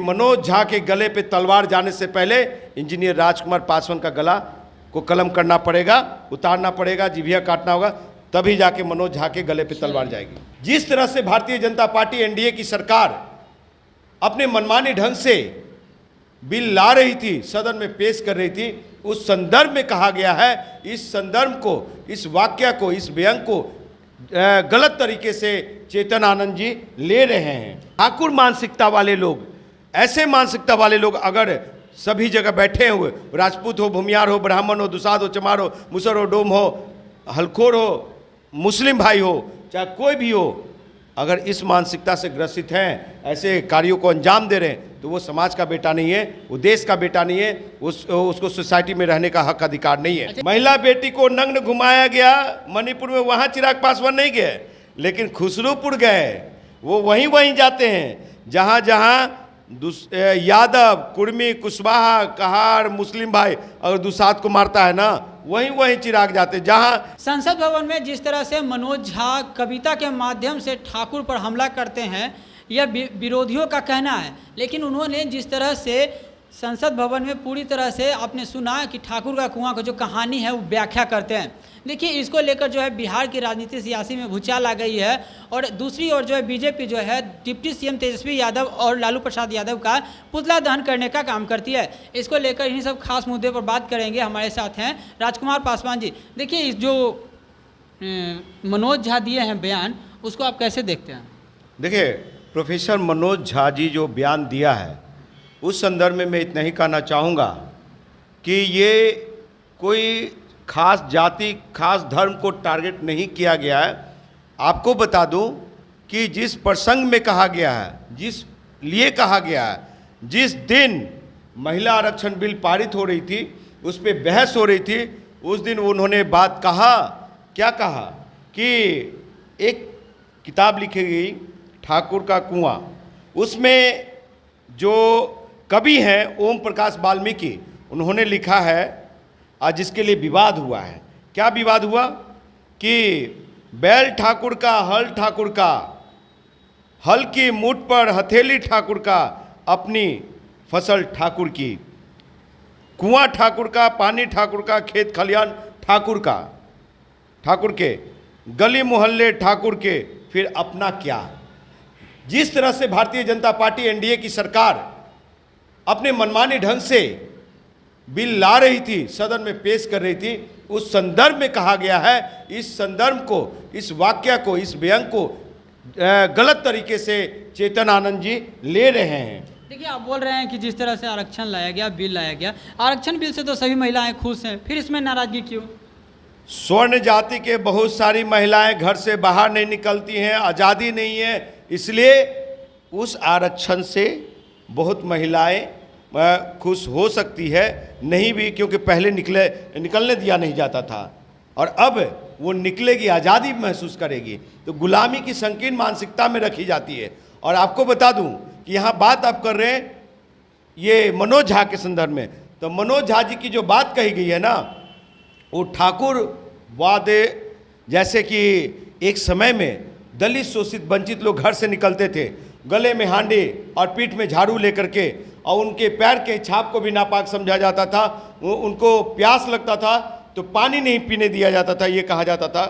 मनोज झा के गले पे तलवार जाने से पहले इंजीनियर राजकुमार पासवान का गला को कलम करना पड़ेगा, उतारना पड़ेगा, जिभिया काटना होगा, तभी जाके मनोज झा के गले पे तलवार जाएगी। जिस तरह से भारतीय जनता पार्टी एनडीए की सरकार अपने मनमाने ढंग से बिल ला रही थी, सदन में पेश कर रही थी, उस संदर्भ में कहा गया है, इस संदर्भ को, इस वाक्य को, इस व्यंग को गलत तरीके से चेतन आनंद जी ले रहे हैं। ठाकुर मानसिकता वाले लोग, ऐसे मानसिकता वाले लोग अगर सभी जगह बैठे हुए, राजपूत हो, भूमियार हो, ब्राह्मण हो, दुसाद हो, चमार हो, मुसर हो, डोम हो, हलखोर हो, मुस्लिम भाई हो, चाहे कोई भी हो, अगर इस मानसिकता से ग्रसित हैं, ऐसे कार्यों को अंजाम दे रहे हैं, तो वो समाज का बेटा नहीं है, वो देश का बेटा नहीं है, उसको सोसाइटी में रहने का हक अधिकार नहीं है। महिला बेटी को नग्न घुमाया गया मणिपुर में, वहाँ चिराग पासवान नहीं गए, लेकिन खुसरूपुर गए। वो वहीं जाते हैं जहाँ जहाँ यादव, कुर्मी, कुशवाहा, कहार, मुस्लिम भाई अगर दुसाद को मारता है ना, वहीं चिराग जाते। जहाँ संसद भवन में जिस तरह से मनोज झा कविता के माध्यम से ठाकुर पर हमला करते हैं, यह विरोधियों का कहना है, लेकिन उन्होंने जिस तरह से संसद भवन में पूरी तरह से आपने सुना कि ठाकुर का कुआं का जो कहानी है वो व्याख्या करते हैं। देखिए, इसको लेकर जो है बिहार की राजनीति सियासी में भूचाल आ गई है, और दूसरी ओर जो है बीजेपी जो है डिप्टी सीएम तेजस्वी यादव और लालू प्रसाद यादव का पुतला दहन करने का काम करती है। इसको लेकर इन्हीं सब खास मुद्दे पर बात करेंगे। हमारे साथ हैं राजकुमार पासवान जी। देखिए, इस जो मनोज झा दिए हैं बयान, उसको आप कैसे देखते हैं? देखिए, प्रोफेसर मनोज झा जी जो बयान दिया है, उस संदर्भ में मैं इतना ही कहना चाहूँगा कि ये कोई खास जाति, खास धर्म को टारगेट नहीं किया गया है। आपको बता दूं कि जिस प्रसंग में कहा गया है, जिस लिए कहा गया है, जिस दिन महिला आरक्षण बिल पारित हो रही थी, उस पर बहस हो रही थी, उस दिन उन्होंने बात कहा, क्या कहा कि एक किताब लिखी गई ठाकुर का कुआं, उसमें जो कवि हैं ओम प्रकाश वाल्मीकि, उन्होंने लिखा है, आज जिसके लिए विवाद हुआ है। क्या विवाद हुआ कि बैल ठाकुर का, हल ठाकुर का, हल की मूठ पर हथेली ठाकुर का, अपनी फसल ठाकुर की, कुआं ठाकुर का, पानी ठाकुर का, खेत खलियान ठाकुर का, ठाकुर के, गली मोहल्ले ठाकुर के, फिर अपना क्या। जिस तरह से भारतीय जनता पार्टी एनडीए की सरकार अपने मनमाने ढंग से बिल ला रही थी, सदन में पेश कर रही थी, उस संदर्भ में कहा गया है, इस संदर्भ को, इस वाक्य को, इस व्यंग को गलत तरीके से चेतन आनंद जी ले रहे हैं। देखिए, आप बोल रहे हैं कि जिस तरह से आरक्षण लाया गया, बिल लाया गया, आरक्षण बिल से तो सभी महिलाएं खुश हैं, फिर इसमें नाराजगी क्यों? स्वर्ण जाति के बहुत सारी महिलाएं घर से बाहर नहीं निकलती हैं, आज़ादी नहीं है, इसलिए उस आरक्षण से बहुत महिलाएं खुश हो सकती है, नहीं भी, क्योंकि पहले निकलने दिया नहीं जाता था, और अब वो निकलेगी, आज़ादी महसूस करेगी, तो गुलामी की संकीर्ण मानसिकता में रखी जाती है। और आपको बता दूं कि यहाँ बात आप कर रहे हैं ये मनोज झा के संदर्भ में, तो मनोज झा जी की जो बात कही गई है ना, वो ठाकुर वाद, जैसे कि एक समय में दलित, शोषित, वंचित लोग घर से निकलते थे गले में हांडी और पीठ में झाड़ू लेकर के, और उनके पैर के छाप को भी नापाक समझा जाता था, उनको प्यास लगता था तो पानी नहीं पीने दिया जाता था। ये कहा जाता था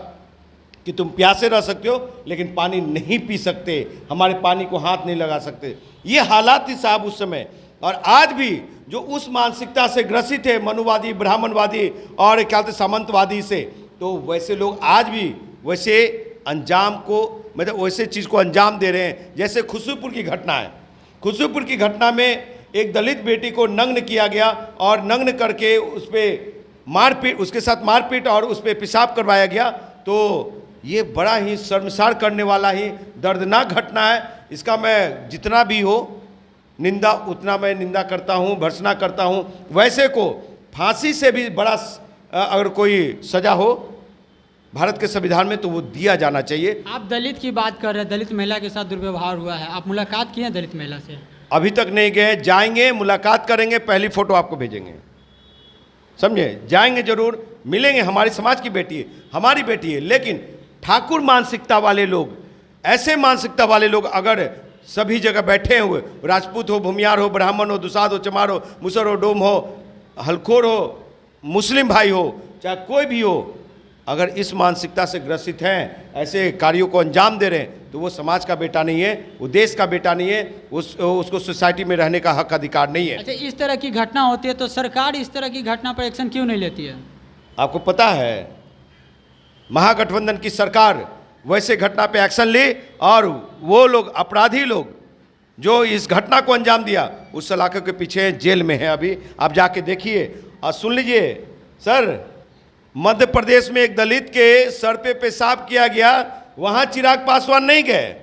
कि तुम प्यासे रह सकते हो लेकिन पानी नहीं पी सकते, हमारे पानी को हाथ नहीं लगा सकते। ये हालात थी साहब उस समय। और आज भी जो उस मानसिकता से ग्रसित है, मनुवादी, ब्राह्मणवादी और क्या कहते सामंतवादी से, तो वैसे लोग आज भी वैसे अंजाम को, मतलब वैसे चीज़ को अंजाम दे रहे हैं। जैसे खुशबूपुर की घटना है, खुशबूपुर की घटना में एक दलित बेटी को नग्न किया गया और नग्न करके उस पर मारपीट, उसके साथ मारपीट और उस पर पेशाब करवाया गया। तो ये बड़ा ही शर्मसार करने वाला ही दर्दनाक घटना है। इसका मैं जितना भी हो निंदा, उतना मैं निंदा करता हूँ, भर्त्सना करता हूँ। वैसे को फांसी से भी बड़ा अगर कोई सज़ा हो भारत के संविधान में तो वो दिया जाना चाहिए। आप दलित की बात कर रहे हैं, दलित महिला के साथ दुर्व्यवहार हुआ है, आप मुलाकात किए हैं दलित महिला से? अभी तक नहीं गए, जाएंगे, मुलाकात करेंगे, पहली फ़ोटो आपको भेजेंगे, समझे? जाएंगे जरूर, मिलेंगे। हमारी समाज की बेटी है, हमारी बेटी है। लेकिन ठाकुर मानसिकता वाले लोग, ऐसे मानसिकता वाले लोग अगर सभी जगह बैठे हुए, राजपूत हो, भूमियार हो, ब्राह्मण हो, दुसाध हो, चमार हो, मुसर हो, डोम हो, हलखोर हो, मुस्लिम भाई हो, चाहे कोई भी हो, अगर इस मानसिकता से ग्रसित हैं, ऐसे कार्यों को अंजाम दे रहे हैं, तो वो समाज का बेटा नहीं है, वो देश का बेटा नहीं है, उसको सोसाइटी में रहने का हक अधिकार नहीं है। अच्छा, इस तरह की घटना होती है तो सरकार इस तरह की घटना पर एक्शन क्यों नहीं लेती है? आपको पता है महागठबंधन की सरकार वैसे घटना पे एक्शन ली और वो लोग, अपराधी लोग जो इस घटना को अंजाम दिया, उस इलाके के पीछे जेल में है। अभी आप जाके देखिए और सुन लीजिए। सर, मध्य प्रदेश में एक दलित के सर पे पेशाब किया गया, वहाँ चिराग पासवान नहीं गए।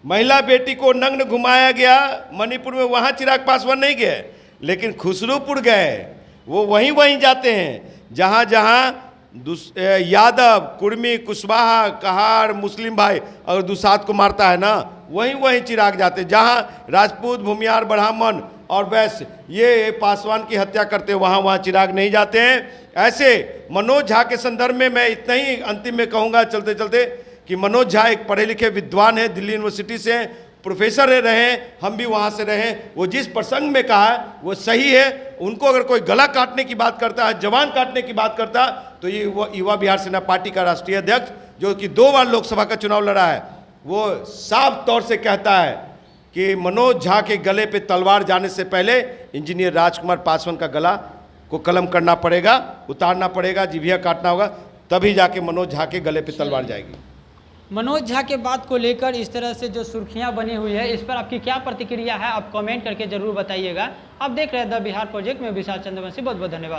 महिला बेटी को नग्न घुमाया गया मणिपुर में, वहाँ चिराग पासवान नहीं गए, लेकिन खुसरूपुर गए। वो वहीं जाते हैं जहाँ जहाँ यादव, कुर्मी, कुशवाहा, कहार, मुस्लिम भाई अगर दुसाध को मारता है ना, वहीं चिराग जाते। जहाँ राजपूत, भूमियार, ब्राह्मण और वैश्य ये पासवान की हत्या करते, वहाँ चिराग नहीं जाते हैं। ऐसे मनोज झा के संदर्भ में मैं इतना ही अंतिम में कहूँगा चलते चलते कि मनोज झा एक पढ़े लिखे विद्वान है, दिल्ली यूनिवर्सिटी से प्रोफेसर रहे, हम भी वहाँ से रहे। वो जिस प्रसंग में कहा है वो सही है। उनको अगर कोई गला काटने की बात करता है, जवान काटने की बात करता, तो ये युवा बिहार सेना पार्टी का राष्ट्रीय अध्यक्ष जो कि 2 बार लोकसभा का चुनाव लड़ा है, वो साफ तौर से कहता है कि मनोज झा के गले पे तलवार जाने से पहले इंजीनियर राजकुमार पासवान का गला को कलम करना पड़ेगा, उतारना पड़ेगा, जिभिया काटना होगा, तभी जाके मनोज झा के गले पे तलवार जाएगी। मनोज झा के बात को लेकर इस तरह से जो सुर्खियां बनी हुई है, इस पर आपकी क्या प्रतिक्रिया है? आप कमेंट करके जरूर बताइएगा। आप देख रहे हैं द बिहार प्रोजेक्ट में विशाल चंद्रवंशी। बहुत बहुत धन्यवाद।